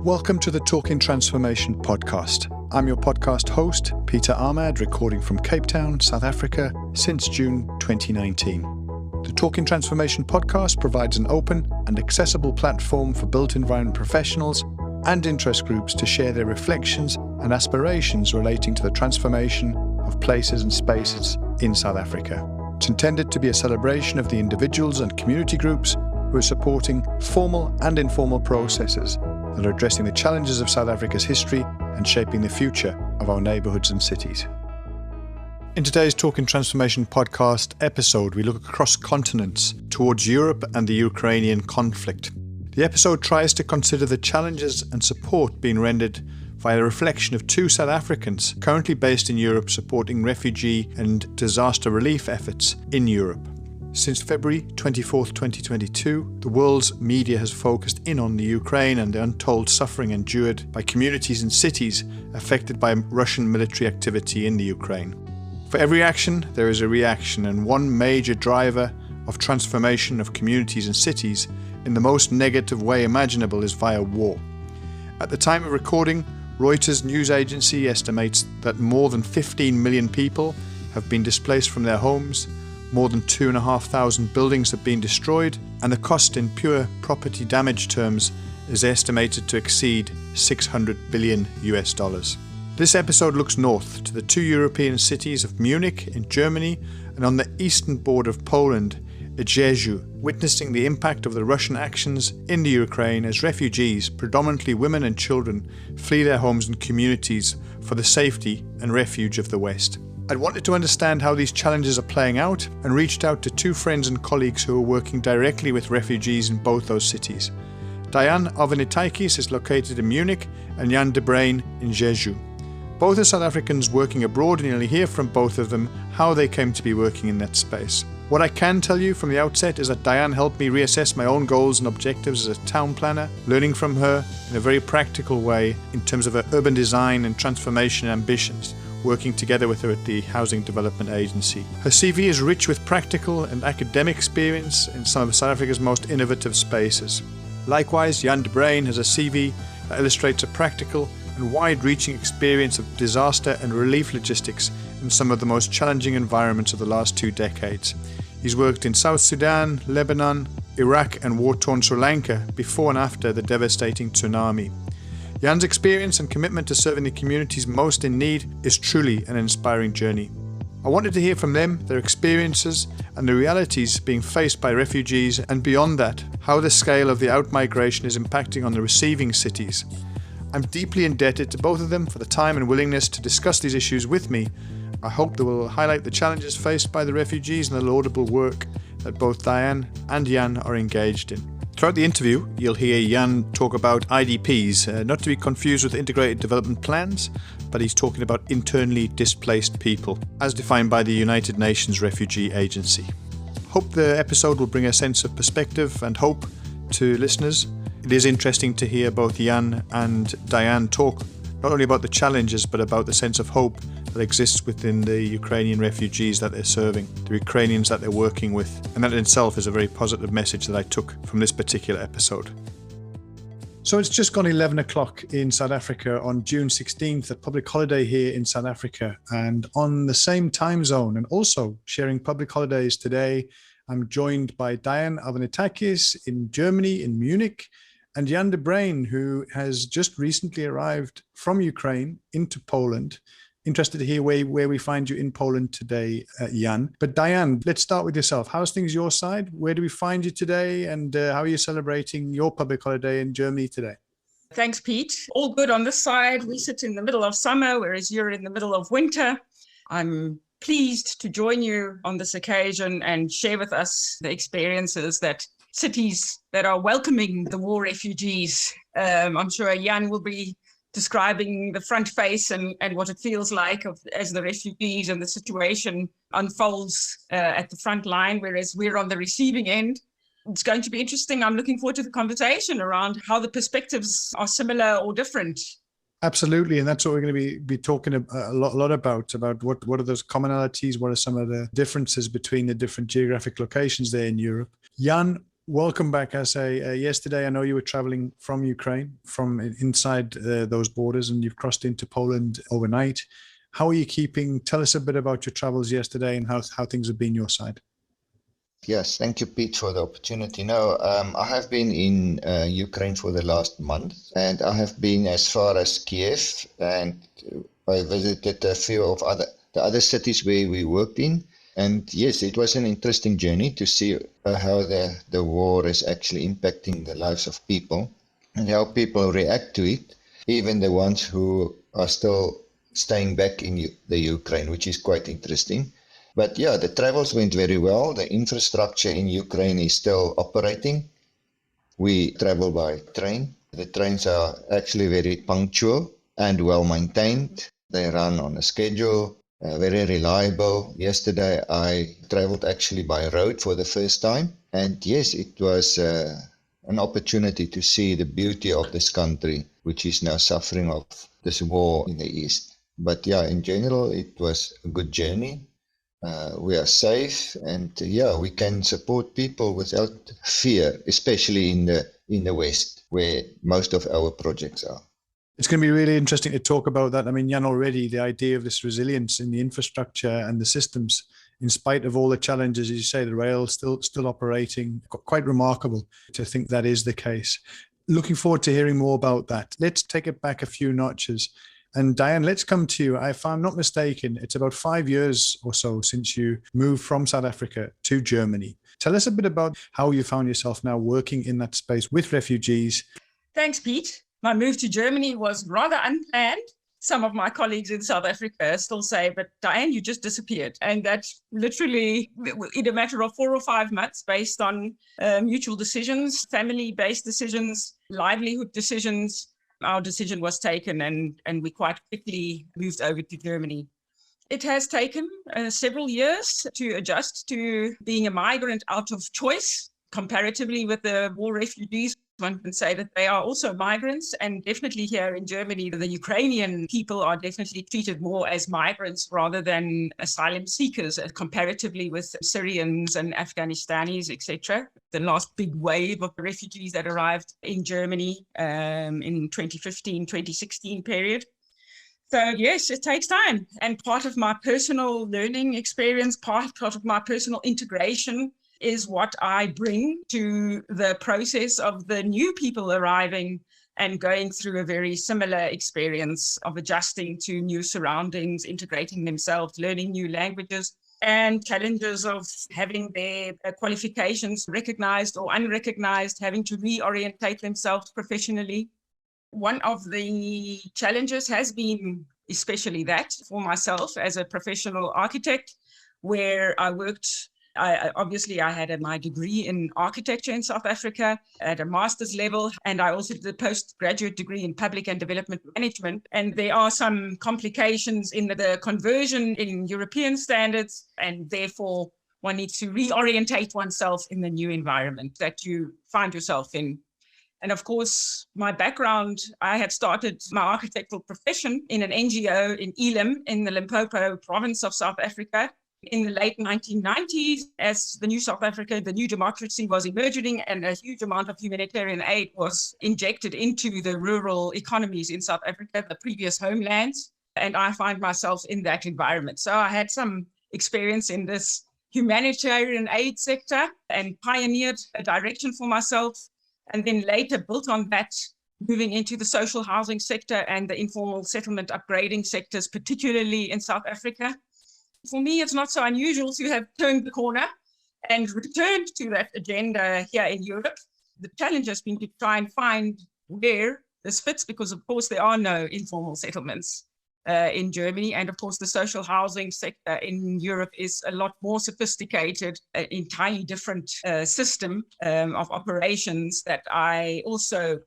Welcome to the Talking Transformation podcast. I'm your podcast host, Peter Ahmad, recording from Cape Town, South Africa, since June 2019. The Talking Transformation podcast provides an open and accessible platform for built environment professionals and interest groups to share their reflections and aspirations relating to the transformation of places and spaces in South Africa. It's intended to be a celebration of the individuals and community groups who are supporting formal and informal processes that are addressing the challenges of South Africa's history and shaping the future of our neighbourhoods and cities. In today's Talking Transformation podcast episode, we look across continents towards Europe and the Ukrainian conflict. The episode tries to consider the challenges and support being rendered via the reflection of two South Africans currently based in Europe supporting refugee and disaster relief efforts in Europe. Since February 24th, 2022, the world's media has focused in on the Ukraine and the untold suffering endured by communities and cities affected by Russian military activity in the Ukraine. For every action, there is a reaction, and one major driver of transformation of communities and cities in the most negative way imaginable is via war. At the time of recording, Reuters news agency estimates that more than 15 million people have been displaced from their homes. More than 2,500 buildings have been destroyed, and the cost in pure property damage terms is estimated to exceed $600 billion. This episode looks north to the two European cities of Munich in Germany and on the eastern border of Poland, at Rzeszów, witnessing the impact of the Russian actions in the Ukraine as refugees, predominantly women and children, flee their homes and communities for the safety and refuge of the West. I wanted to understand how these challenges are playing out and reached out to two friends and colleagues who are working directly with refugees in both those cities. Diane Avanitakis is located in Munich and Jan de Bruin in Rzeszów. Both are South Africans working abroad, and you'll hear from both of them how they came to be working in that space. What I can tell you from the outset is that Diane helped me reassess my own goals and objectives as a town planner, learning from her in a very practical way in terms of her urban design and transformation ambitions, working together with her at the Housing Development Agency. Her CV is rich with practical and academic experience in some of South Africa's most innovative spaces. Likewise, Jan de Bruin has a CV that illustrates a practical and wide-reaching experience of disaster and relief logistics in some of the most challenging environments of the last 2 decades. He's worked in South Sudan, Lebanon, Iraq and war-torn Sri Lanka before and after the devastating tsunami. Jan's experience and commitment to serving the communities most in need is truly an inspiring journey. I wanted to hear from them, their experiences and the realities being faced by refugees, and beyond that, how the scale of the outmigration is impacting on the receiving cities. I'm deeply indebted to both of them for the time and willingness to discuss these issues with me. I hope they will highlight the challenges faced by the refugees and the laudable work that both Diane and Jan are engaged in. Throughout the interview, you'll hear Jan talk about IDPs, not to be confused with integrated development plans, but he's talking about internally displaced people, as defined by the United Nations Refugee Agency. Hope the episode will bring a sense of perspective and hope to listeners. It is interesting to hear both Jan and Diane talk not only about the challenges, but about the sense of hope that exists within the Ukrainian refugees that they're serving, the Ukrainians that they're working with. And that in itself is a very positive message that I took from this particular episode. So it's just gone 11 o'clock in South Africa on June 16th, a public holiday here in South Africa. And on the same time zone, and also sharing public holidays today, I'm joined by Diane Avanitakis in Germany, in Munich, and Jan de Bruin, who has just recently arrived from Ukraine into Poland. Interested to hear where we find you in Poland today, Jan. But Diane, let's start with yourself. How's things your side? Where do we find you today? And how are you celebrating your public holiday in Germany today? Thanks, Pete. All good on this side. We sit in the middle of summer, whereas you're in the middle of winter. I'm pleased to join you on this occasion and share with us the experiences that cities that are welcoming the war refugees. I'm sure Jan will be describing the front face and what it feels like as the refugees and the situation unfolds at the front line, whereas we're on the receiving end. It's going to be interesting. I'm looking forward to the conversation around how the perspectives are similar or different. Absolutely. And that's what we're going to be talking a lot about what are those commonalities, what are some of the differences between the different geographic locations there in Europe. Jan, welcome back. I say yesterday, I know you were traveling from Ukraine, from inside those borders, and you've crossed into Poland overnight. How are you keeping? Tell us a bit about your travels yesterday and how things have been your side. Yes, thank you, Pete, for the opportunity. No, I have been in Ukraine for the last month, and I have been as far as Kiev, and I visited a few of the other cities where we worked in. And yes, it was an interesting journey to see how the war is actually impacting the lives of people and how people react to it, even the ones who are still staying back in the Ukraine, which is quite interesting. But yeah, the travels went very well. The infrastructure in Ukraine is still operating. We travel by train. The trains are actually very punctual and well maintained. They run on a schedule. Very reliable. Yesterday I traveled actually by road for the first time, and yes, it was an opportunity to see the beauty of this country, which is now suffering of this war in the east. But yeah, in general it was a good journey. We are safe, and yeah, we can support people without fear, especially in the West, where most of our projects are. It's going to be really interesting to talk about that. I mean, Jan, already the idea of this resilience in the infrastructure and the systems, in spite of all the challenges, as you say, the rail still operating, quite remarkable to think that is the case. Looking forward to hearing more about that. Let's take it back a few notches. And Diane, let's come to you. If I'm not mistaken, it's about 5 years or so since you moved from South Africa to Germany. Tell us a bit about how you found yourself now working in that space with refugees. Thanks, Pete. My move to Germany was rather unplanned. Some of my colleagues in South Africa still say, but Diane, you just disappeared. And that's literally in a matter of 4 or 5 months based on mutual decisions, family-based decisions, livelihood decisions. Our decision was taken and we quite quickly moved over to Germany. It has taken several years to adjust to being a migrant out of choice, comparatively with the war refugees. One can say that they are also migrants, and definitely here in Germany, the Ukrainian people are definitely treated more as migrants rather than asylum seekers, comparatively with Syrians and Afghanistanis, etc. The last big wave of refugees that arrived in Germany in 2015, 2016 period. So yes, it takes time. And part of my personal learning experience, part of my personal integration is what I bring to the process of the new people arriving and going through a very similar experience of adjusting to new surroundings, integrating themselves, learning new languages, and challenges of having their qualifications recognized or unrecognized, having to reorientate themselves professionally. One of the challenges has been especially that for myself as a professional architect, where I worked. I had my degree in architecture in South Africa at a master's level, and I also did a postgraduate degree in public and development management. And there are some complications in the conversion in European standards, and therefore one needs to reorientate oneself in the new environment that you find yourself in. And of course, my background, I had started my architectural profession in an NGO in Elim in the Limpopo province of South Africa. In the late 1990s, as the new South Africa, the new democracy was emerging and a huge amount of humanitarian aid was injected into the rural economies in South Africa, the previous homelands. And I find myself in that environment. So I had some experience in this humanitarian aid sector and pioneered a direction for myself. And then later built on that, moving into the social housing sector and the informal settlement upgrading sectors, particularly in South Africa. For me, it's not so unusual to have turned the corner and returned to that agenda here in Europe. The challenge has been to try and find where this fits, because of course there are no informal settlements in Germany. And of course the social housing sector in Europe is a lot more sophisticated, an entirely different system of operations that I also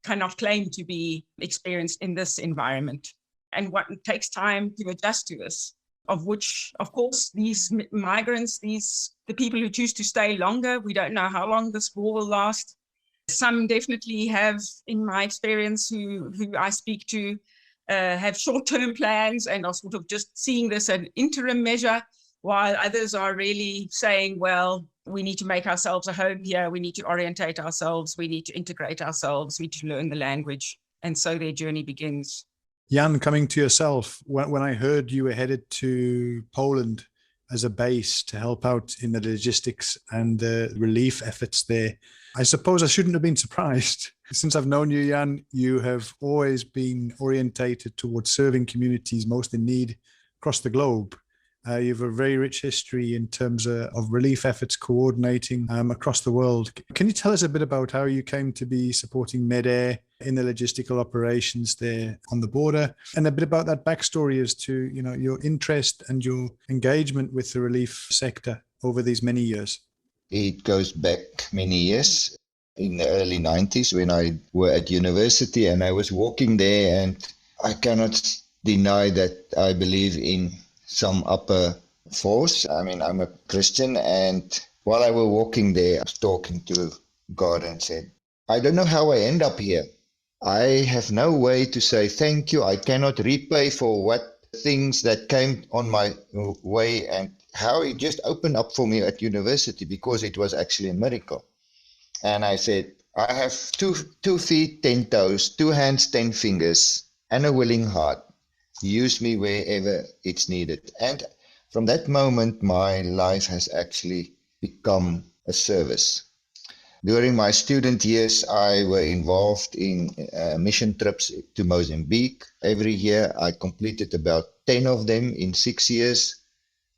cannot claim to be experienced in this environment. And what it takes time to adjust to this, of which, of course, these migrants, the people who choose to stay longer, we don't know how long this war will last. Some definitely have, in my experience, who I speak to, have short-term plans and are sort of just seeing this as an interim measure. while others are really saying, well, we need to make ourselves a home here, we need to orientate ourselves, we need to integrate ourselves, we need to learn the language. And so their journey begins. Jan, coming to yourself, when I heard you were headed to Poland as a base to help out in the logistics and the relief efforts there, I suppose I shouldn't have been surprised. Since I've known you, Jan, you have always been orientated towards serving communities most in need across the globe. You have a very rich history in terms of relief efforts coordinating across the world. Can you tell us a bit about how you came to be supporting MEDAIR in the logistical operations there on the border, and a bit about that backstory as to, you know, your interest and your engagement with the relief sector over these many years? It goes back many years. In the early 90s when I were at university and I was walking there, and I cannot deny that I believe in some upper force. I mean, I'm a Christian, and while I was walking there, I was talking to God and said, I don't know how I end up here. I have no way to say thank you. I cannot repay for what things that came on my way, and how it just opened up for me at university, because it was actually a miracle. And I said, I have two feet, 10 toes, 2 hands, 10 fingers, and a willing heart. Use me wherever it's needed. And from that moment, my life has actually become a service. During my student years, I were involved in mission trips to Mozambique. Every year, I completed about 10 of them in 6 years.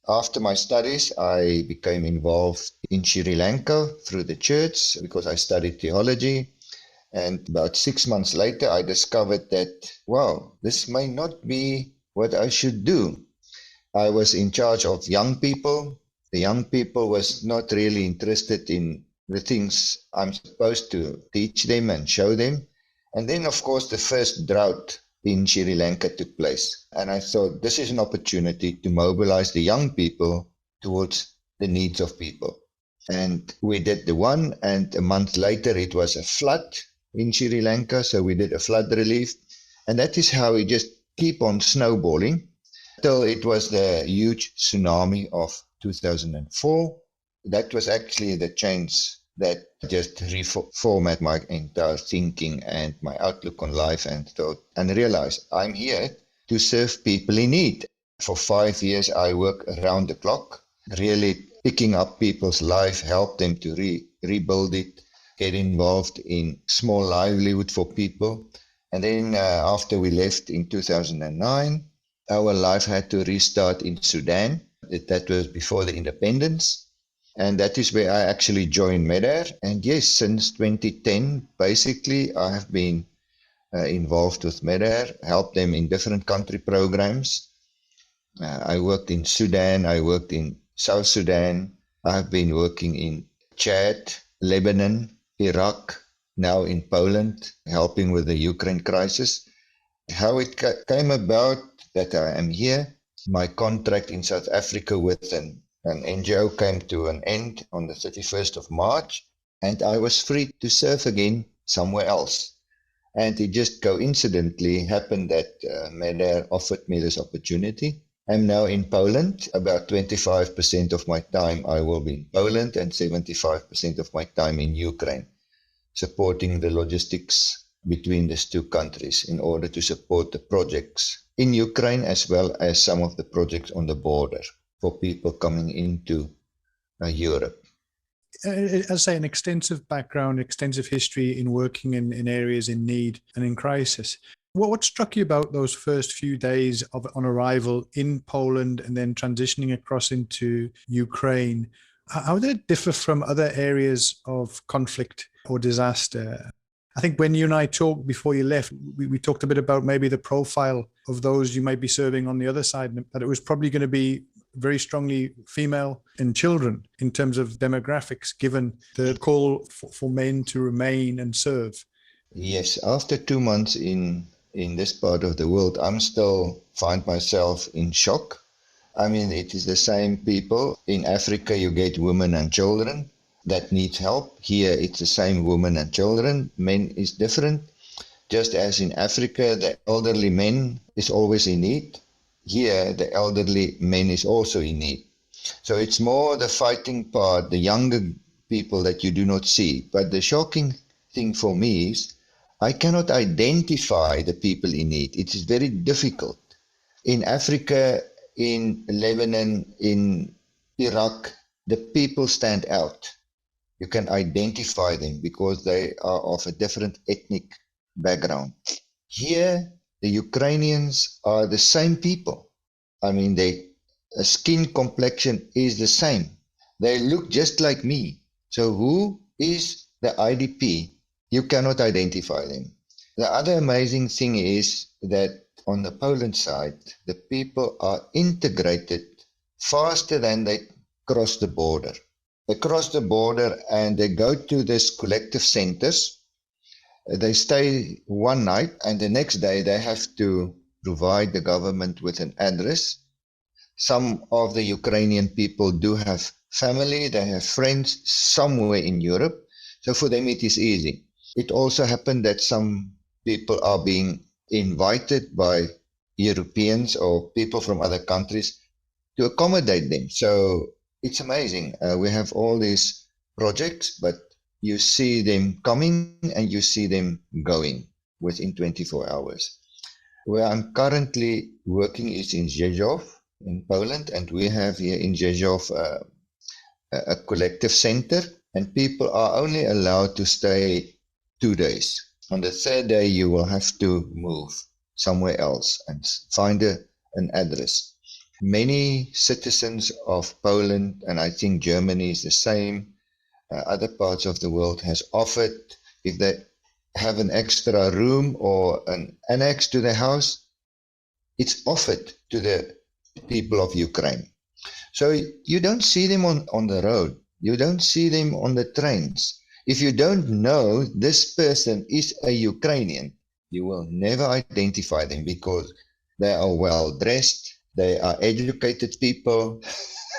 After my studies, I became involved in Sri Lanka through the church because I studied theology. And about 6 months later, I discovered that, wow, this may not be what I should do. I was in charge of young people. The young people was not really interested in the things I'm supposed to teach them and show them. And then, of course, the first drought in Sri Lanka took place. And I thought this is an opportunity to mobilize the young people towards the needs of people. And we did the one, and a month later it was a flood in Sri Lanka. So we did a flood relief. And that is how it just keep on snowballing till it was the huge tsunami of 2004. That was actually the change that just reformatted my entire thinking and my outlook on life, and thought and realized I'm here to serve people in need. For 5 years, I worked around the clock, really picking up people's life, help them to rebuild it, get involved in small livelihood for people. And then after we left in 2009, our life had to restart in Sudan. That was before the independence. And that is where I actually joined MEDAIR. And yes, since 2010, basically, I have been involved with MEDAIR, helped them in different country programs. I worked in Sudan, I worked in South Sudan. I have been working in Chad, Lebanon, Iraq, now in Poland, helping with the Ukraine crisis. How it came about that I am here, my contract in South Africa with an NGO came to an end on the 31st of March, and I was free to serve again somewhere else. And it just coincidentally happened that MEDAIR offered me this opportunity. I'm now in Poland. About 25% of my time I will be in Poland, and 75% of my time in Ukraine, supporting the logistics between these two countries in order to support the projects in Ukraine, as well as some of the projects on the border for people coming into Europe. As I say, an extensive background, extensive history in working in areas in need and in crisis. What struck you about those first few days on arrival in Poland and then transitioning across into Ukraine? How did it differ from other areas of conflict or disaster? I think when you and I talked before you left, we talked a bit about maybe the profile of those you might be serving on the other side, that it was probably going to be very strongly female and children in terms of demographics, given the call for men to remain and serve. Yes, after 2 months in this part of the world, I'm still find myself in shock. I mean, it is the same people. In Africa, you get women and children that need help. Here, it's the same women and children. Men is different. Just as in Africa, the elderly men is always in need. Here, the elderly men is also in need. So it's more the fighting part, the younger people that you do not see. But the shocking thing for me is I cannot identify the people in need. It is very difficult. In Africa, in Lebanon, in Iraq, the people stand out. You can identify them because they are of a different ethnic background. Here, the Ukrainians are the same people. I mean, their skin complexion is the same. They look just like me. So who is the IDP? You cannot identify them. The other amazing thing is that on the Poland side, the people are integrated faster than they cross the border. They cross the border and they go to these collective centers. They stay one night and the next day they have to provide the government with an address. Some of the Ukrainian people do have family, they have friends somewhere in Europe. So for them it is easy. It also happened that some people are being invited by Europeans or people from other countries to accommodate them. So it's amazing. We have all these projects, but you see them coming and you see them going within 24 hours. Where I'm currently working is in Rzeszów in Poland, and we have here in Rzeszów a collective center, and people are only allowed to stay 2 days. On the third day, you will have to move somewhere else and find an address. Many citizens of Poland, and I think Germany is the same, other parts of the world has offered, if they have an extra room or an annex to their house, it's offered to the people of Ukraine. So you don't see them on the road. You don't see them on the trains. If you don't know this person is a Ukrainian, you will never identify them because they are well dressed. They are educated people.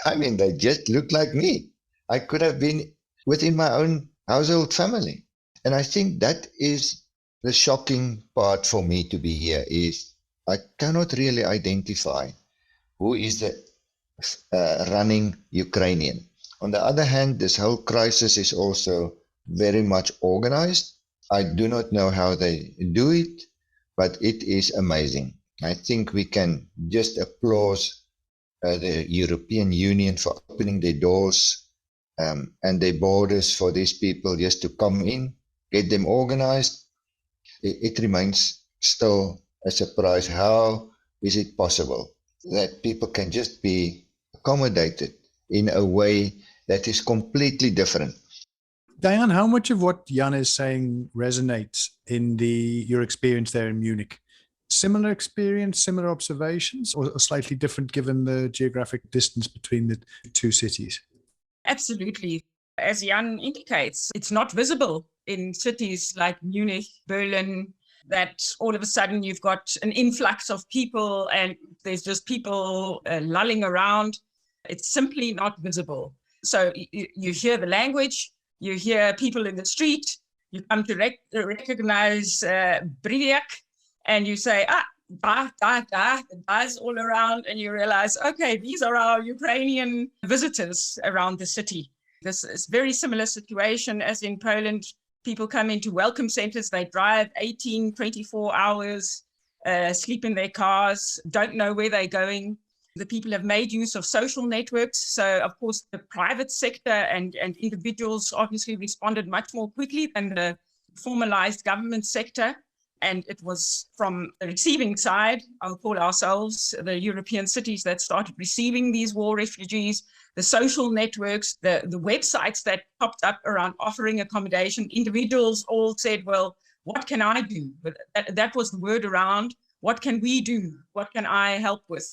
I mean, they just look like me. I could have been within my own household family. And I think that is the shocking part for me to be here is I cannot really identify who is the running Ukrainian. On the other hand, this whole crisis is also very much organized. I do not know how they do it, but it is amazing. I think we can just applaud the European Union for opening their doors and their borders for these people just to come in, get them organized. It remains still a surprise. How is it possible that people can just be accommodated in a way that is completely different? Diane, how much of what Jan is saying resonates in your experience there in Munich? Similar experience, similar observations, or slightly different given the geographic distance between the two cities? Absolutely. As Jan indicates, it's not visible in cities like Munich, Berlin, that all of a sudden you've got an influx of people and there's just people lulling around. It's simply not visible. So you hear the language, you hear people in the street, you come to recognize Briviak, and you say, guys all around, and you realize, okay, these are our Ukrainian visitors around the city. This is very similar situation as in Poland. People come into welcome centers, they drive 18, 24 hours, sleep in their cars, don't know where they're going. The people have made use of social networks. So, of course, the private sector and individuals obviously responded much more quickly than the formalized government sector. And it was from the receiving side, I'll call ourselves the European cities that started receiving these war refugees, the social networks, the websites that popped up around offering accommodation. Individuals all said, well, what can I do? But that was the word around. What can we do? What can I help with?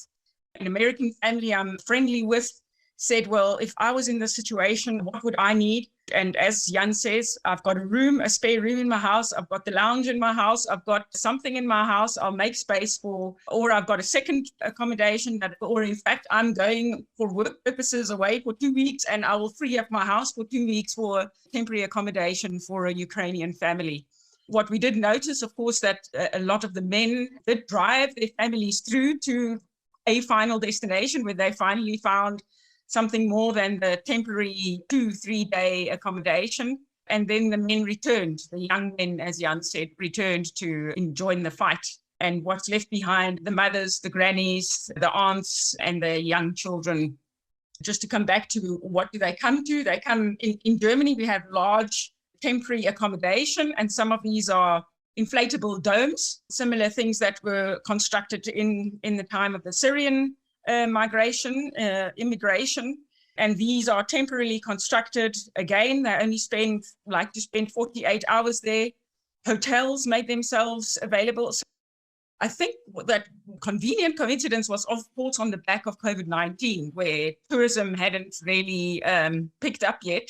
An American family I'm friendly with said, well, if I was in this situation, what would I need? And as Jan says, I've got a spare room in my house. I've got the lounge in my house. I've got something in my house I'll make space for, or I've got a second accommodation or in fact, I'm going for work purposes away for 2 weeks and I will free up my house for 2 weeks for temporary accommodation for a Ukrainian family. What we did notice, of course, that a lot of the men did drive their families through to a final destination where they finally found something more than the temporary 2-3 day accommodation. And then the men returned, the young men, as Jan said, returned to join the fight. And what's left behind, the mothers, the grannies, the aunts, and the young children. Just to come back to what do they come to? They come in Germany, we have large temporary accommodation, and some of these are inflatable domes, similar things that were constructed in the time of the Syrian immigration. And these are temporarily constructed. Again, they only like to spend 48 hours there. Hotels made themselves available. So I think that convenient coincidence was, of course, on the back of COVID-19, where tourism hadn't really picked up yet.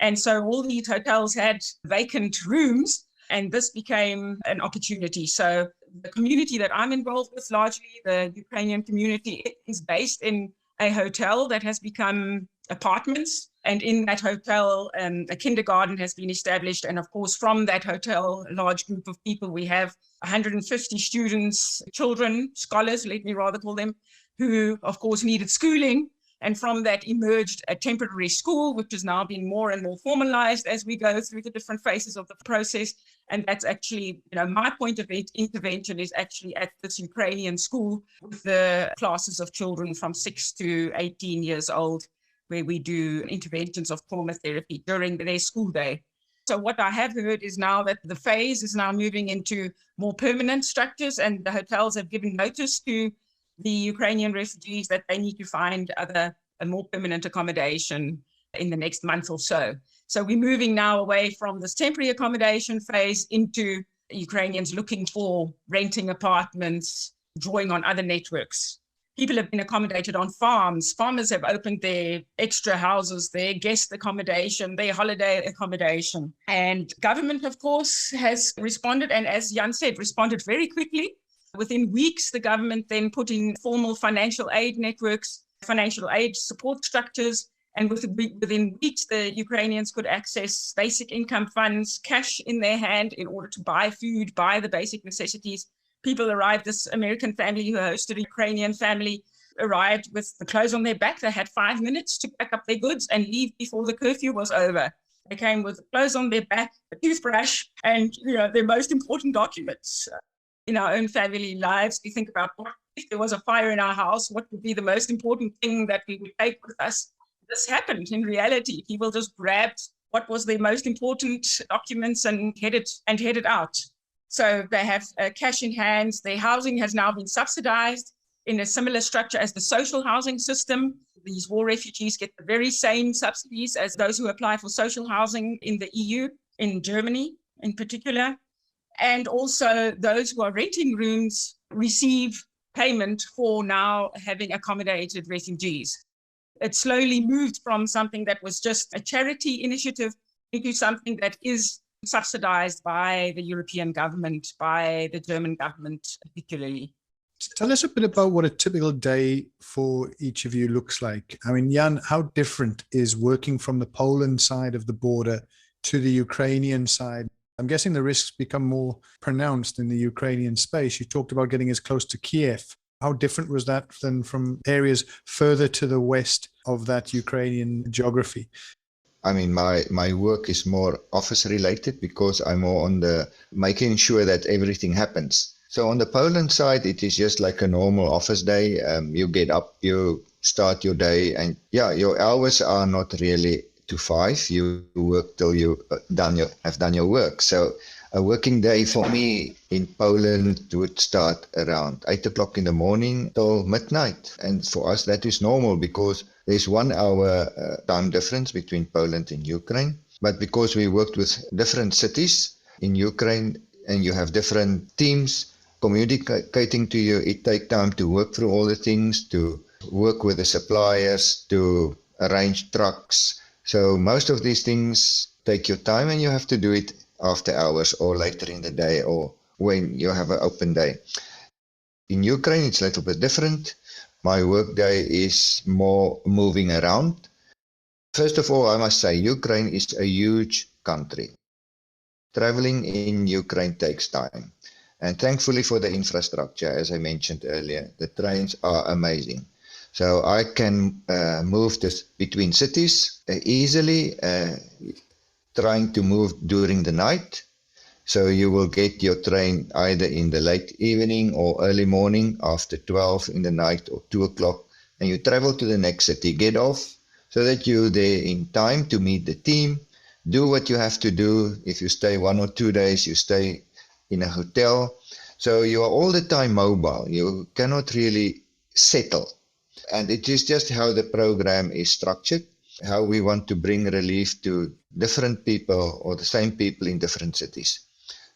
And so all these hotels had vacant rooms, and this became an opportunity. So the community that I'm involved with, largely the Ukrainian community, is based in a hotel that has become apartments. And in that hotel, a kindergarten has been established. And of course, from that hotel, a large group of people, we have 150 students, children, scholars, let me rather call them, who, of course, needed schooling. And from that emerged a temporary school, which has now been more and more formalized as we go through the different phases of the process. And that's actually, my point of intervention is actually at this Ukrainian school with the classes of children from 6 to 18 years old, where we do interventions of trauma therapy during their school day. So what I have heard is now that the phase is now moving into more permanent structures, and the hotels have given notice to the Ukrainian refugees that they need to find a more permanent accommodation in the next month or so. So we're moving now away from this temporary accommodation phase into Ukrainians looking for renting apartments, drawing on other networks. People have been accommodated on farms. Farmers have opened their extra houses, their guest accommodation, their holiday accommodation. And government, of course, has responded, and as Jan said, responded very quickly. Within weeks, the government then put in formal financial aid networks, financial aid support structures, and within weeks, the Ukrainians could access basic income funds, cash in their hand in order to buy food, buy the basic necessities. People arrived, this American family who hosted a Ukrainian family arrived with the clothes on their back. They had 5 minutes to pack up their goods and leave before the curfew was over. They came with clothes on their back, a toothbrush, and their most important documents. In our own family lives, we think about if there was a fire in our house, what would be the most important thing that we would take with us? This happened in reality. People just grabbed what was their most important documents and headed out. So they have cash in hand. Their housing has now been subsidized in a similar structure as the social housing system. These war refugees get the very same subsidies as those who apply for social housing in the EU, in Germany in particular. And also those who are renting rooms receive payment for now having accommodated refugees. It slowly moved from something that was just a charity initiative into something that is subsidized by the European government, by the German government particularly. Tell us a bit about what a typical day for each of you looks like. I mean, Jan, how different is working from the Poland side of the border to the Ukrainian side? I'm guessing the risks become more pronounced in the Ukrainian space. You talked about getting as close to Kiev. How different was that than from areas further to the west of that Ukrainian geography? I mean, my work is more office related because I'm more on the making sure that everything happens. So on the Poland side, it is just like a normal office day. You get up, you start your day, and your hours are not really to 5. You work till you have done your work. So a working day for me in Poland would start around 8 o'clock in the morning till midnight. And for us, that is normal because there's 1 hour time difference between Poland and Ukraine. But because we worked with different cities in Ukraine and you have different teams communicating to you, it takes time to work through all the things, to work with the suppliers, to arrange trucks. So most of these things take your time and you have to do it after hours or later in the day or when you have an open day. In Ukraine, it's a little bit different. My work day is more moving around. First of all, I must say Ukraine is a huge country. Traveling in Ukraine takes time. And thankfully for the infrastructure, as I mentioned earlier, the trains are amazing. So I can move this between cities easily, trying to move during the night. So you will get your train either in the late evening or early morning after 12 in the night or 2 o'clock, and you travel to the next city, get off so that you're there in time to meet the team, do what you have to do. If you stay 1 or 2 days, you stay in a hotel. So you are all the time mobile. You cannot really settle. And it is just how the program is structured, how we want to bring relief to different people or the same people in different cities.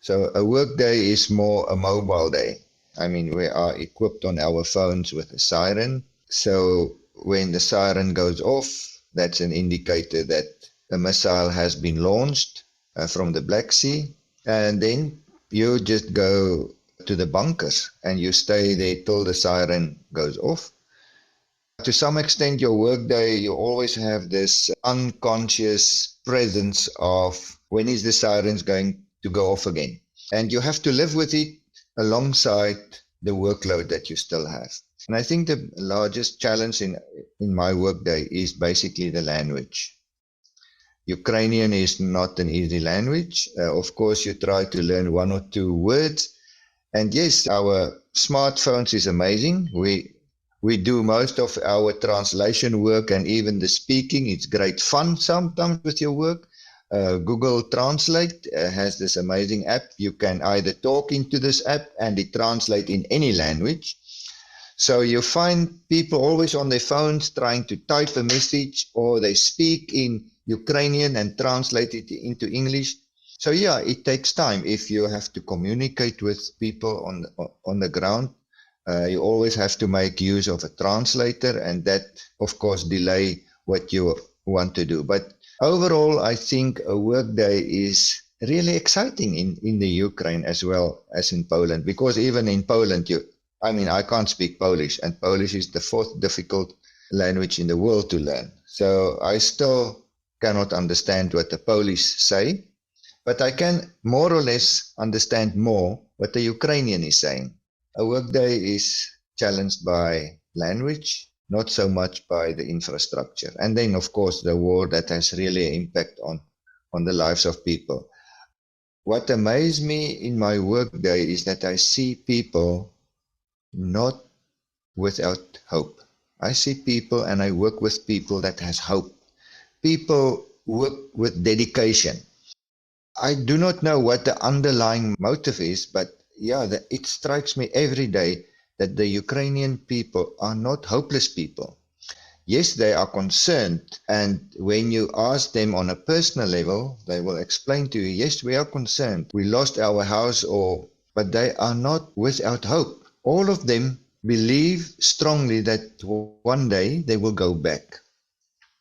So a work day is more a mobile day. I mean, we are equipped on our phones with a siren. So when the siren goes off, that's an indicator that a missile has been launched from the Black Sea. And then you just go to the bunkers and you stay there till the siren goes off. To some extent, your workday, you always have this unconscious presence of when is the sirens going to go off again. And you have to live with it alongside the workload that you still have. And I think the largest challenge in my workday is basically the language. Ukrainian is not an easy language. Of course, you try to learn 1 or 2 words. And yes, our smartphones is amazing. We do most of our translation work and even the speaking. It's great fun sometimes with your work. Google Translate has this amazing app. You can either talk into this app and it translates in any language. So you find people always on their phones trying to type a message, or they speak in Ukrainian and translate it into English. So yeah, it takes time. If you have to communicate with people on the ground, you always have to make use of a translator, and that, of course, delay what you want to do. But overall, I think a workday is really exciting in the Ukraine as well as in Poland, because even in Poland, I can't speak Polish, and Polish is the 4th difficult language in the world to learn. So I still cannot understand what the Polish say, but I can more or less understand more what the Ukrainian is saying. A workday is challenged by language, not so much by the infrastructure. And then, of course, the war that has really an impact on the lives of people. What amazed me in my workday is that I see people not without hope. I see people and I work with people that has hope. People work with dedication. I do not know what the underlying motive is, but yeah, it strikes me every day that the Ukrainian people are not hopeless people. Yes, they are concerned, and when you ask them on a personal level, they will explain to you, yes, we are concerned. We lost our house, but they are not without hope. All of them believe strongly that one day they will go back.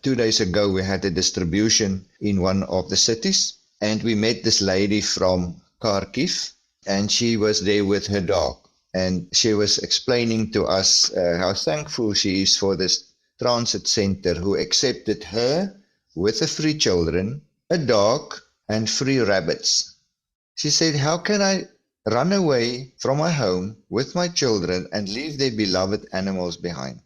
2 days ago, we had a distribution in one of the cities, and we met this lady from Kharkiv, and she was there with her dog. And she was explaining to us how thankful she is for this transit center who accepted her with the 3 children, a dog, and 3 rabbits. She said, how can I run away from my home with my children and leave their beloved animals behind?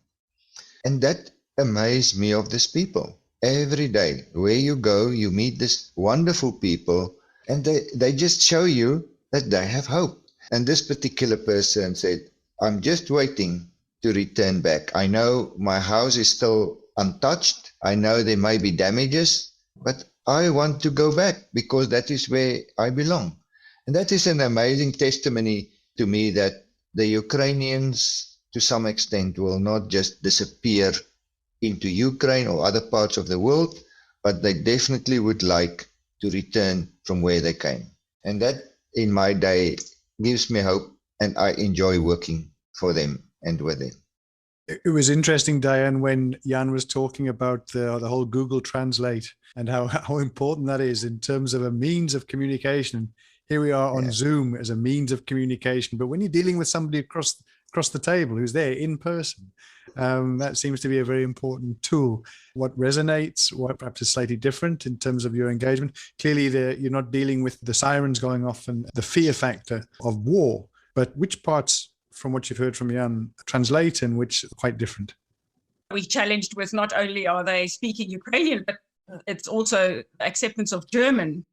And that amazed me of these people. Every day, where you go, you meet these wonderful people, and they just show you that they have hope. And this particular person said, I'm just waiting to return back. I know my house is still untouched. I know there may be damages, but I want to go back because that is where I belong. And that is an amazing testimony to me that the Ukrainians, to some extent, will not just disappear into Ukraine or other parts of the world, but they definitely would like to return from where they came. And that, in my day, gives me hope, and I enjoy working for them and with them. It was interesting, Diane, when Jan was talking about the whole Google Translate and how important that is in terms of a means of communication. Here we are on Zoom as a means of communication, but when you're dealing with somebody across the table who's there in person, that seems to be a very important tool. What resonates, what perhaps is slightly different in terms of your engagement. Clearly, you're not dealing with the sirens going off and the fear factor of war, but which parts, from what you've heard from Jan, translate and which are quite different? We challenged with not only are they speaking Ukrainian, but it's also acceptance of German.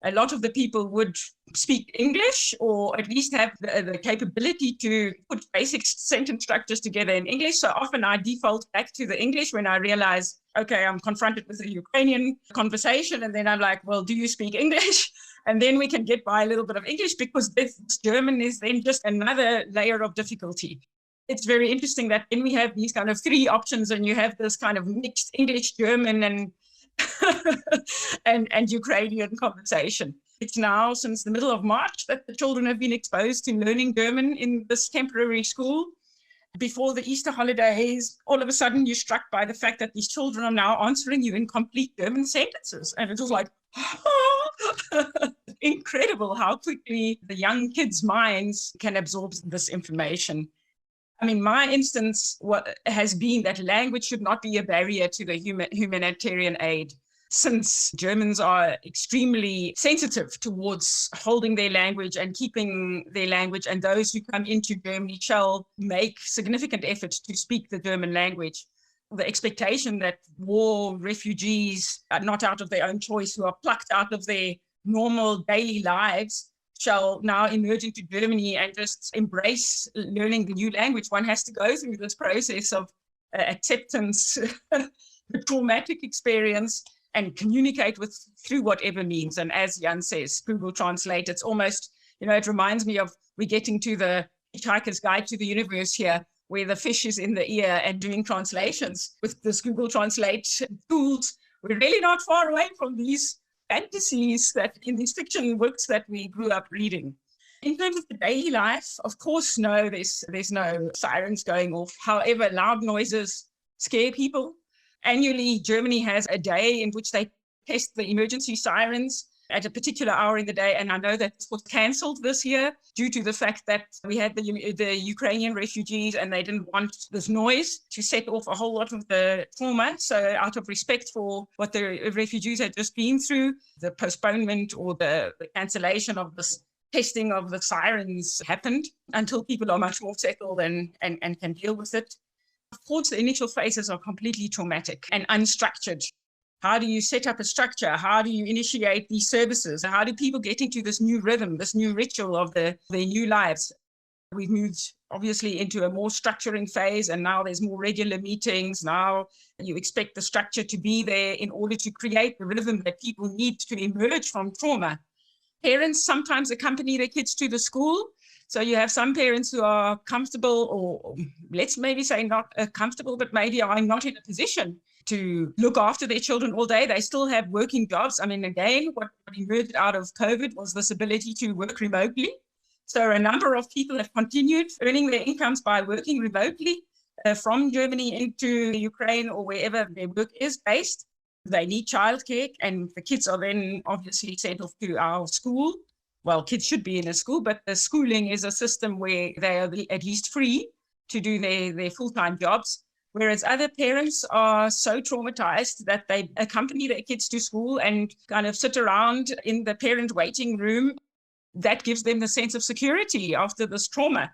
A lot of the people would speak English or at least have the capability to put basic sentence structures together in English. So often I default back to the English when I realize, okay, I'm confronted with a Ukrainian conversation. And then I'm like, well, do you speak English? And then we can get by a little bit of English, because this German is then just another layer of difficulty. It's very interesting that when we have these kind of three options and you have this kind of mixed English, German, and and Ukrainian conversation. It's now since the middle of March that the children have been exposed to learning German in this temporary school. Before the Easter holidays, all of a sudden you're struck by the fact that these children are now answering you in complete German sentences. And it was like, incredible how quickly the young kids' minds can absorb this information. I mean, my instance has been that language should not be a barrier to the humanitarian aid, since Germans are extremely sensitive towards holding their language and keeping their language, and those who come into Germany shall make significant efforts to speak the German language. The expectation that war refugees are not out of their own choice, who are plucked out of their normal daily lives, shall now emerge into Germany and just embrace learning the new language. One has to go through this process of acceptance, the traumatic experience, and communicate through whatever means. And as Jan says, Google Translate, it's almost, it reminds me of we're getting to the Hitchhiker's Guide to the Universe here, where the fish is in the ear and doing translations with this Google Translate tools. We're really not far away from these fantasies that in these fiction works that we grew up reading. In terms of the daily life, of course, no, there's no sirens going off. However, loud noises scare people. Annually, Germany has a day in which they test the emergency sirens at a particular hour in the day. And I know that this was cancelled this year due to the fact that we had the Ukrainian refugees and they didn't want this noise to set off a whole lot of the trauma. So out of respect for what the refugees had just been through, the postponement or the cancellation of this testing of the sirens happened until people are much more settled and can deal with it. Of course, the initial phases are completely traumatic and unstructured. How do you set up a structure? How do you initiate these services? How do people get into this new rhythm, this new ritual of their new lives? We've moved obviously into a more structuring phase, and now there's more regular meetings. Now you expect the structure to be there in order to create the rhythm that people need to emerge from trauma. Parents sometimes accompany their kids to the school. So you have some parents who are comfortable, or let's maybe say not comfortable, but maybe are not in a position to look after their children all day. They still have working jobs. I mean, again, what emerged out of COVID was this ability to work remotely. So a number of people have continued earning their incomes by working remotely from Germany into Ukraine or wherever their work is based. They need childcare, and the kids are then obviously sent off to our school. Well, kids should be in a school, but the schooling is a system where they are at least free to do their full-time jobs. Whereas other parents are so traumatized that they accompany their kids to school and kind of sit around in the parent waiting room. That gives them the sense of security after this trauma.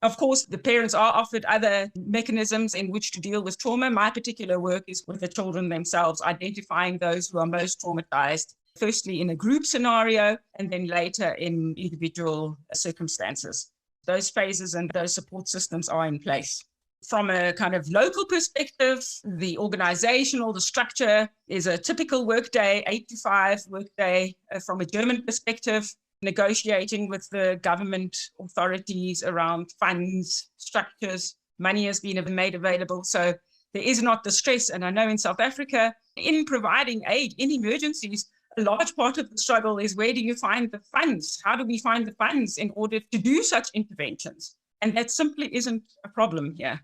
Of course, the parents are offered other mechanisms in which to deal with trauma. My particular work is with the children themselves, identifying those who are most traumatized, firstly in a group scenario, and then later in individual circumstances. Those phases and those support systems are in place. From a kind of local perspective, the organizational, the structure is a typical workday, 8 to 5 workday. From a German perspective, negotiating with the government authorities around funds, structures, money has been made available. So there is not the stress. And I know in South Africa, in providing aid in emergencies, a large part of the struggle is, where do you find the funds? How do we find the funds in order to do such interventions? And that simply isn't a problem here.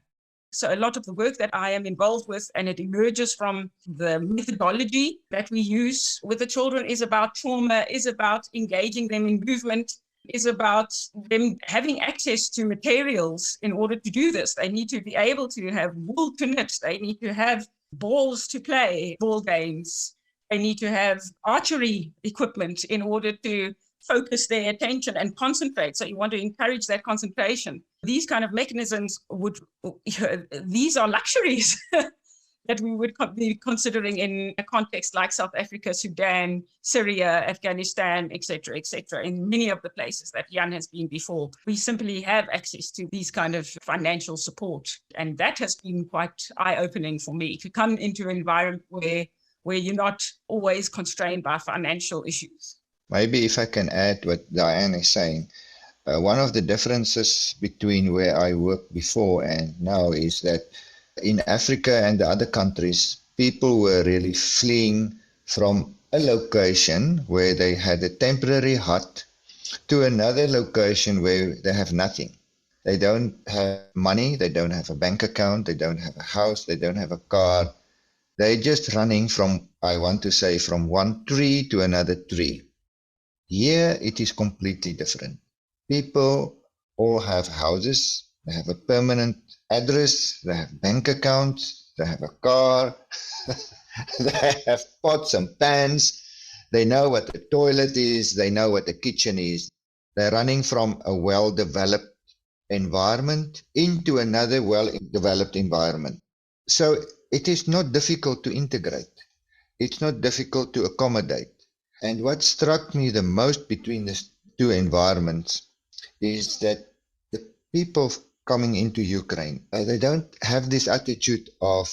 So a lot of the work that I am involved with, and it emerges from the methodology that we use with the children, is about trauma, is about engaging them in movement, is about them having access to materials in order to do this. They need to be able to have wool to knit. They need to have balls to play ball games. They need to have archery equipment in order to focus their attention and concentrate. So you want to encourage that concentration. These kind of mechanisms these are luxuries that we would be considering in a context like South Africa, Sudan, Syria, Afghanistan, etc., in many of the places that Jan has been before. We simply have access to these kind of financial support. And that has been quite eye-opening for me, to come into an environment where you're not always constrained by financial issues. Maybe if I can add what Diane is saying, one of the differences between where I worked before and now is that in Africa and the other countries, people were really fleeing from a location where they had a temporary hut to another location where they have nothing. They don't have money, they don't have a bank account, they don't have a house, they don't have a car. They're just running from, I want to say, from one tree to another tree. Here it is completely different. People all have houses, they have a permanent address, they have bank accounts, they have a car, they have pots and pans, they know what the toilet is, they know what the kitchen is. They're running from a well-developed environment into another well-developed environment. So it is not difficult to integrate. It's not difficult to accommodate. And what struck me the most between the two environments is that the people coming into Ukraine, they don't have this attitude of,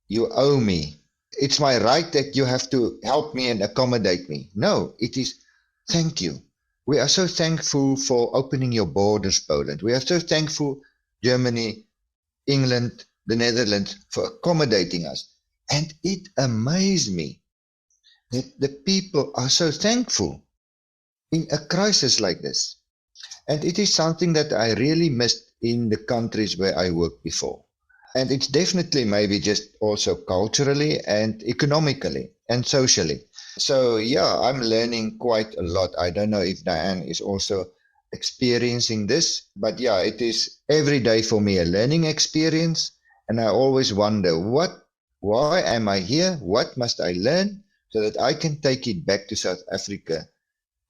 you owe me. It's my right that you have to help me and accommodate me. No, it is, thank you. We are so thankful for opening your borders, Poland. We are so thankful, Germany, England, the Netherlands, for accommodating us. And it amazed me that the people are so thankful in a crisis like this. And it is something that I really missed in the countries where I worked before. And it's definitely maybe just also culturally and economically and socially. So yeah, I'm learning quite a lot. I don't know if Diane is also experiencing this, but yeah, it is every day for me a learning experience. And I always wonder, why am I here? What must I learn so that I can take it back to South Africa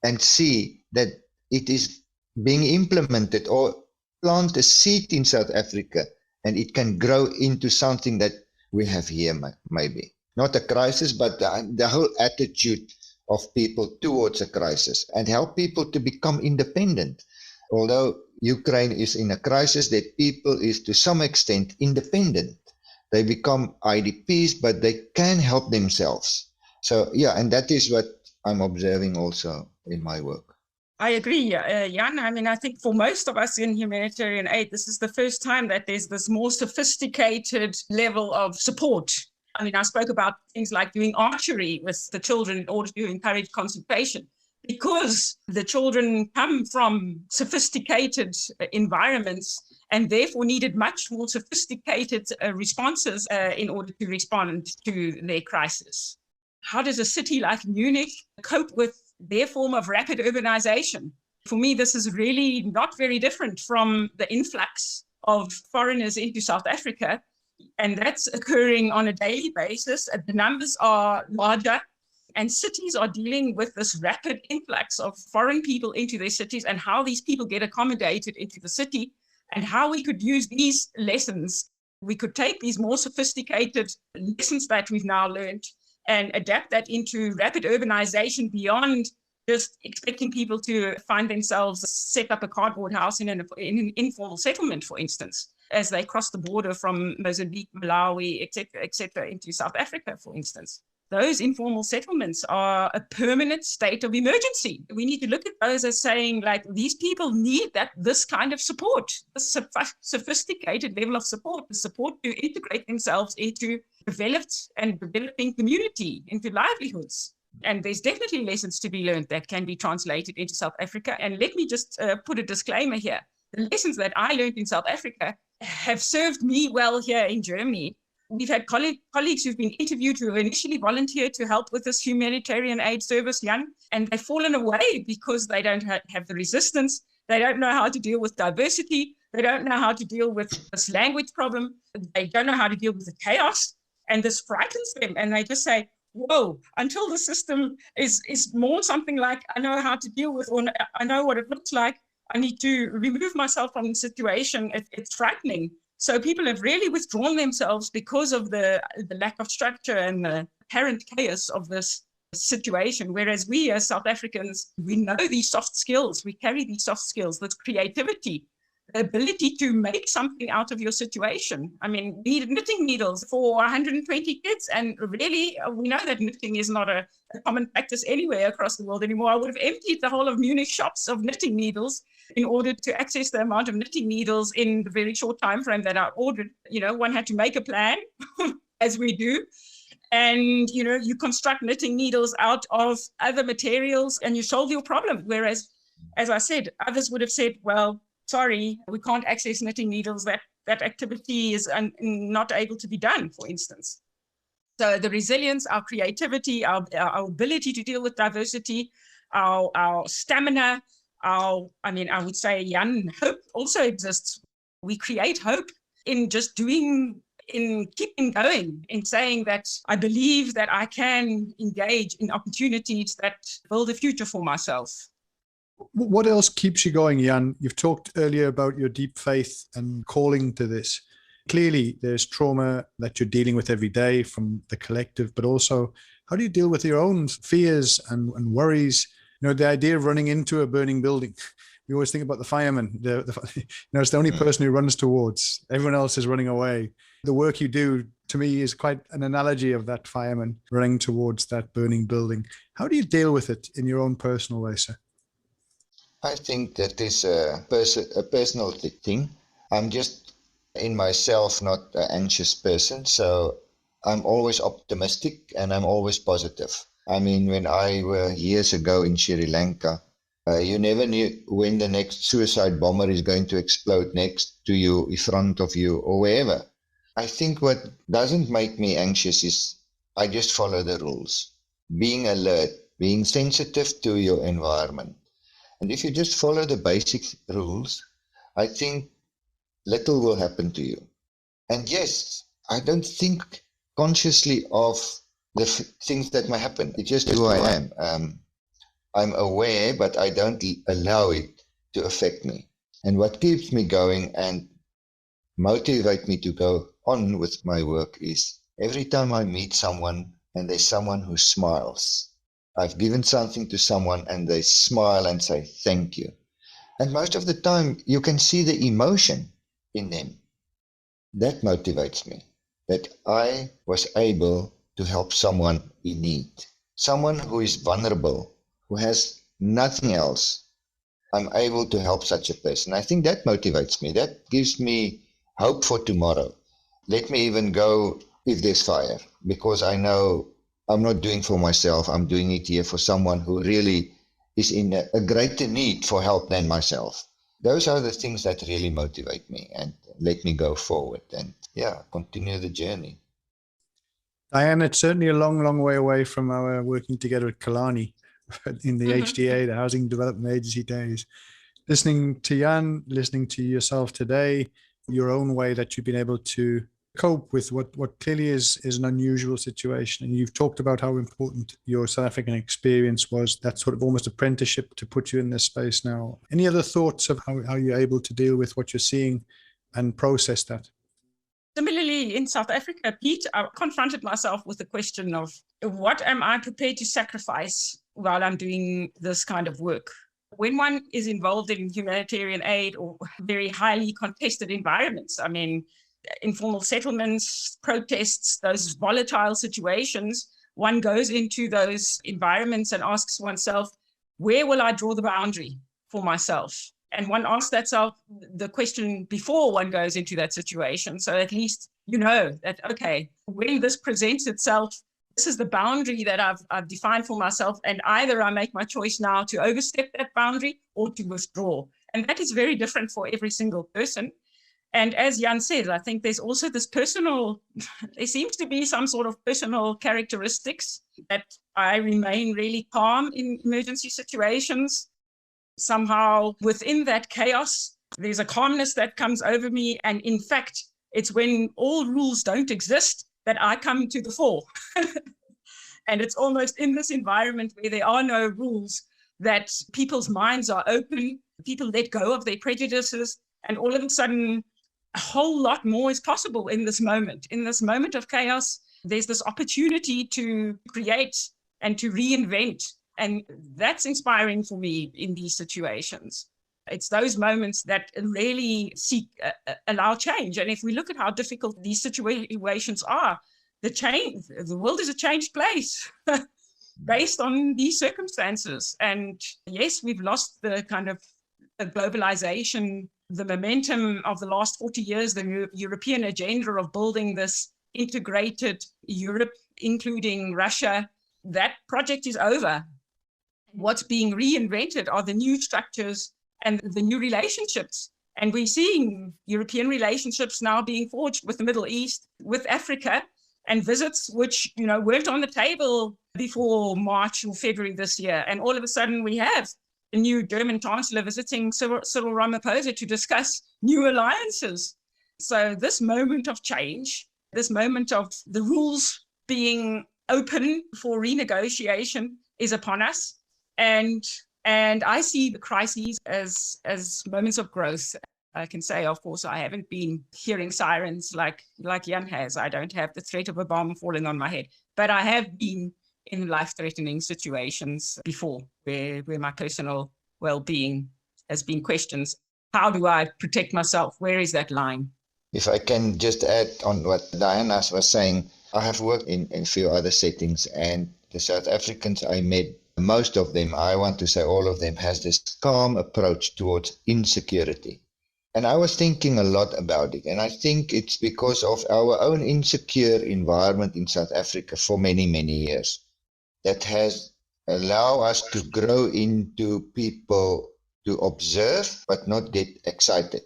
and see that it is being implemented, or plant a seed in South Africa and it can grow into something that we have here, maybe. Not a crisis, but the whole attitude of people towards a crisis, and help people to become independent. Although Ukraine is in a crisis, that people is to some extent independent. They become IDPs, but they can help themselves. So yeah, and that is what I'm observing also in my work. I agree, Jan. I mean, I think for most of us in humanitarian aid, this is the first time that there's this more sophisticated level of support. I mean, I spoke about things like doing archery with the children in order to encourage concentration, because the children come from sophisticated environments and therefore needed much more sophisticated responses in order to respond to their crisis. How does a city like Munich cope with their form of rapid urbanization? For me, this is really not very different from the influx of foreigners into South Africa. And that's occurring on a daily basis. The numbers are larger, and cities are dealing with this rapid influx of foreign people into their cities, and how these people get accommodated into the city, and how we could use these lessons. We could take these more sophisticated lessons that we've now learned and adapt that into rapid urbanization beyond just expecting people to find themselves set up a cardboard house in an informal settlement, for instance, as they cross the border from Mozambique, Malawi, etc., into South Africa, for instance. Those informal settlements are a permanent state of emergency. We need to look at those as saying, like, these people need this kind of support, this sophisticated level of support, the support to integrate themselves into developing community, into livelihoods. And there's definitely lessons to be learned that can be translated into South Africa. And let me just put a disclaimer here. The lessons that I learned in South Africa have served me well here in Germany. We've had colleagues who've been interviewed who initially volunteered to help with this humanitarian aid service, Jan, and they've fallen away because they don't have the resistance. They don't know how to deal with diversity. They don't know how to deal with this language problem. They don't know how to deal with the chaos. And this frightens them. And they just say, whoa, until the system is more something like, I know how to deal with, or I know what it looks like, I need to remove myself from the situation. It's frightening. So people have really withdrawn themselves because of the lack of structure and the apparent chaos of this situation. Whereas we as South Africans, we know these soft skills. We carry these soft skills, this creativity, the ability to make something out of your situation. I mean, we need knitting needles for 120 kids. And really, we know that knitting is not a common practice anywhere across the world anymore. I would have emptied the whole of Munich shops of knitting needles in order to access the amount of knitting needles in the very short time frame that I ordered. One had to make a plan, as we do. And, you construct knitting needles out of other materials and you solve your problem. Whereas, as I said, others would have said, well, sorry, we can't access knitting needles. That activity is not able to be done, for instance. So the resilience, our creativity, our ability to deal with diversity, our stamina, I would say, Jan, hope also exists. We create hope in just doing, in keeping going, in saying that I believe that I can engage in opportunities that build a future for myself. What else keeps you going, Jan? You've talked earlier about your deep faith and calling to this. Clearly, there's trauma that you're dealing with every day from the collective, but also how do you deal with your own fears and worries? The idea of running into a burning building. We always think about the fireman. It's the only person who runs towards. Everyone else is running away. The work you do, to me, is quite an analogy of that fireman running towards that burning building. How do you deal with it in your own personal way, sir? I think that is a personal thing. I'm just in myself not an anxious person, so I'm always optimistic and I'm always positive. I mean, when I were years ago in Sri Lanka, you never knew when the next suicide bomber is going to explode next to you, in front of you, or wherever. I think what doesn't make me anxious is I just follow the rules. Being alert, being sensitive to your environment. And if you just follow the basic rules, I think little will happen to you. And yes, I don't think consciously of the things that might happen. It's just who I am. I'm aware, but I don't allow it to affect me. And what keeps me going and motivate me to go on with my work is every time I meet someone and there's someone who smiles. I've given something to someone and they smile and say, thank you. And most of the time you can see the emotion in them. That motivates me, that I was able to help someone in need, someone who is vulnerable, who has nothing else. I'm able to help such a person. I think that motivates me. That gives me hope for tomorrow. Let me even go if there's fire, because I know I'm not doing for myself. I'm doing it here for someone who really is in a greater need for help than myself. Those are the things that really motivate me and let me go forward and continue the journey. Diane, it's certainly a long, long way away from our working together at Kalani in the HDA, the Housing Development Agency days. Listening to Jan, listening to yourself today, your own way that you've been able to cope with what clearly is an unusual situation. And you've talked about how important your South African experience was, that sort of almost apprenticeship to put you in this space now. Any other thoughts of how you're able to deal with what you're seeing and process that? Similarly, in South Africa, Pete, I confronted myself with the question of what am I prepared to sacrifice while I'm doing this kind of work? When one is involved in humanitarian aid or very highly contested environments, I mean, informal settlements, protests, those volatile situations, one goes into those environments and asks oneself, where will I draw the boundary for myself? And one asks that self the question before one goes into that situation. So at least you know that, okay, when this presents itself, this is the boundary that I've defined for myself. And either I make my choice now to overstep that boundary or to withdraw. And that is very different for every single person. And as Jan says, I think there's also this personal, there seems to be some sort of personal characteristics that I remain really calm in emergency situations. Somehow within that chaos, there's a calmness that comes over me. And in fact, it's when all rules don't exist that I come to the fore. And it's almost in this environment where there are no rules that people's minds are open, people let go of their prejudices, and all of a sudden, a whole lot more is possible in this moment. In this moment of chaos, there's this opportunity to create and to reinvent. And that's inspiring for me in these situations. It's those moments that really allow change. And if we look at how difficult these situations are, the world is a changed place based on these circumstances. And yes, we've lost the kind of globalization, the momentum of the last 40 years, the European agenda of building this integrated Europe, including Russia. That project is over. What's being reinvented are the new structures and the new relationships. And we're seeing European relationships now being forged with the Middle East, with Africa, and visits which, weren't on the table before March or February this year. And all of a sudden we have the new German chancellor visiting Cyril Ramaphosa to discuss new alliances. So this moment of change, this moment of the rules being open for renegotiation is upon us. And I see the crises as moments of growth. I can say, of course, I haven't been hearing sirens like Jan has. I don't have the threat of a bomb falling on my head, but I have been in life-threatening situations before where my personal well-being has been questioned. How do I protect myself? Where is that line? If I can just add on what Diana was saying, I have worked in a few other settings, and the South Africans I met, most of them, I want to say all of them, has this calm approach towards insecurity. And I was thinking a lot about it, and I think it's because of our own insecure environment in South Africa for many, many years that has allowed us to grow into people to observe but not get excited.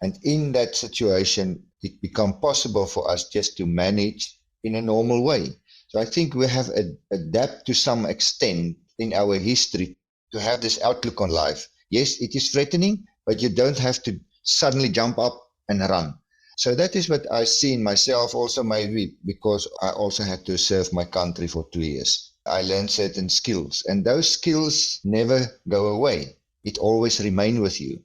And in that situation, it becomes possible for us just to manage in a normal way. So I think we have adapted to some extent in our history to have this outlook on life. Yes, it is threatening, but you don't have to suddenly jump up and run. So that is what I see in myself also, maybe because I also had to serve my country for 2 years. I learned certain skills, and those skills never go away. It always remains with you.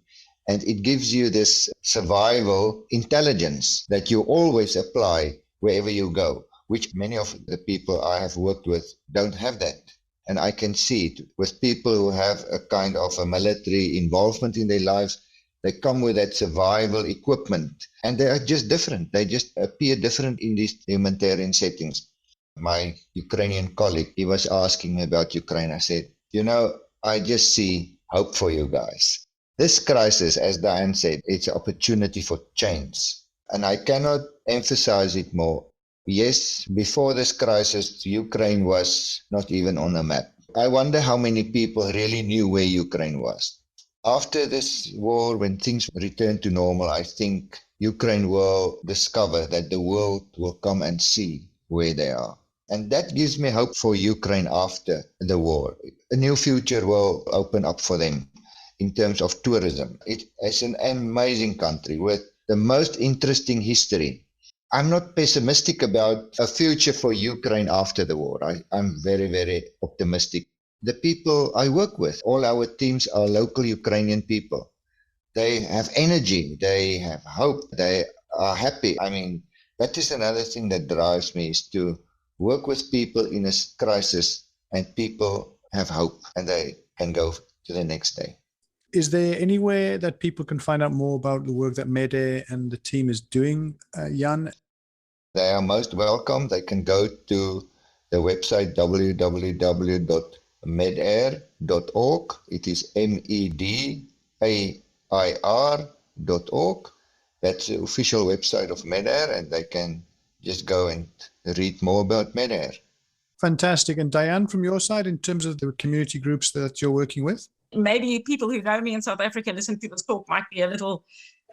And it gives you this survival intelligence that you always apply wherever you go, which many of the people I have worked with don't have that. And I can see it with people who have a kind of a military involvement in their lives. They come with that survival equipment, and they are just different. They just appear different in these humanitarian settings. My Ukrainian colleague, he was asking me about Ukraine. I said, I just see hope for you guys. This crisis, as Diane said, it's an opportunity for change. And I cannot emphasize it more. Yes, before this crisis, Ukraine was not even on a map. I wonder how many people really knew where Ukraine was. After this war, when things return to normal, I think Ukraine will discover that the world will come and see where they are. And that gives me hope for Ukraine after the war. A new future will open up for them in terms of tourism. It is an amazing country with the most interesting history. I'm not pessimistic about a future for Ukraine after the war. I'm very, very optimistic. The people I work with, all our teams are local Ukrainian people. They have energy, they have hope, they are happy. I mean, that is another thing that drives me, is to work with people in a crisis, and people have hope and they can go to the next day. Is there anywhere that people can find out more about the work that MEDAIR and the team is doing, Jan? They are most welcome. They can go to the website www.medair.org. It is MEDAIR.org. That's the official website of MEDAIR, and they can just go and read more about MEDAIR. Fantastic. And Diane, from your side, in terms of the community groups that you're working with? Maybe people who know me in South Africa listen to this talk might be a little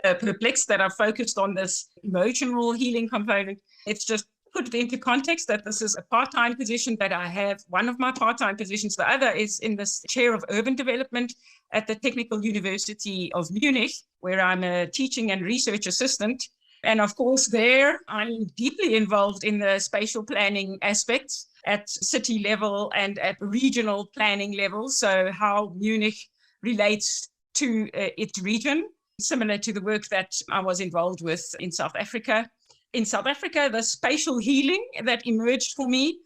perplexed that I've focused on this emotional healing component. It's just put it into context that this is a part-time position that I have. One of my part-time positions, the other is in this chair of urban development at the Technical University of Munich, where I'm a teaching and research assistant. And of course, there I'm deeply involved in the spatial planning aspects at city level and at regional planning level. So how Munich relates to its region, similar to the work that I was involved with in South Africa. In South Africa, the spatial healing that emerged for me,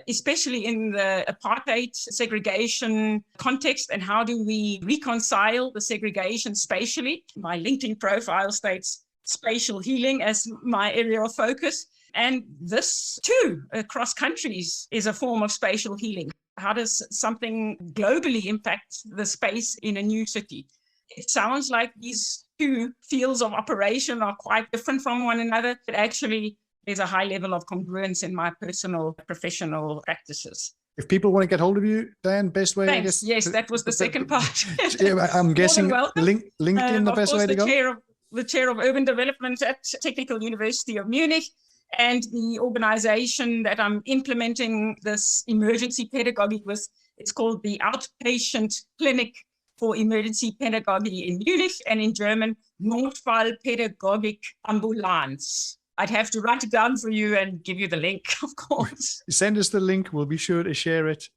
especially in the apartheid segregation context, and how do we reconcile the segregation spatially. My LinkedIn profile states spatial healing as my area of focus. And this too, across countries, is a form of spatial healing. How does something globally impact the space in a new city? It sounds like these two fields of operation are quite different from one another, but actually there's a high level of congruence in my personal professional practices. If people want to get hold of you, Diane, best way, Thanks. I guess. Yes, that was the second part. I'm guessing LinkedIn, the best way to go? The chair of urban development at Technical University of Munich, and the organization that I'm implementing this emergency pedagogy with, it's called the Outpatient Clinic for Emergency Pedagogy in Munich, and in German, Notfallpädagogik Ambulanz. I'd have to write it down for you and give you the link, of course. Send us the link. We'll be sure to share it.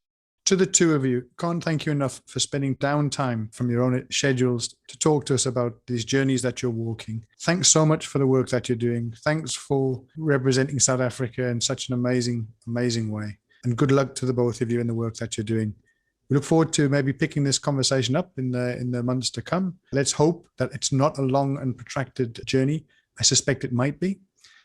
To the two of you, can't thank you enough for spending downtime from your own schedules to talk to us about these journeys that you're walking. Thanks so much for the work that you're doing. Thanks for representing South Africa in such an amazing, amazing way. And good luck to the both of you in the work that you're doing. We look forward to maybe picking this conversation up in the months to come. Let's hope that it's not a long and protracted journey. I suspect it might be.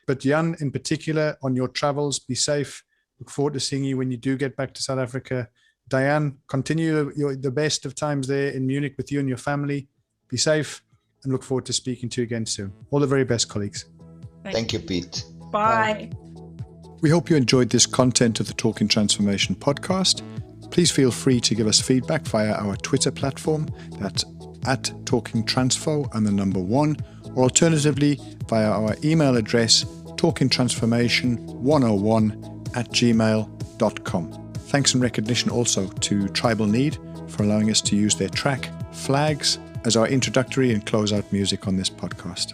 But Jan, in particular, on your travels, be safe. Look forward to seeing you when you do get back to South Africa. Diane, continue the best of times there in Munich with you and your family. Be safe and look forward to speaking to you again soon. All the very best, colleagues. Thank you, Pete. Bye. We hope you enjoyed this content of the Talking Transformation podcast. Please feel free to give us feedback via our Twitter platform. That's @TalkingTransfo and the number 1, or alternatively via our email address talkingtransformation101@gmail.com. Thanks and recognition also to Tribal Need for allowing us to use their track Flags as our introductory and closeout music on this podcast.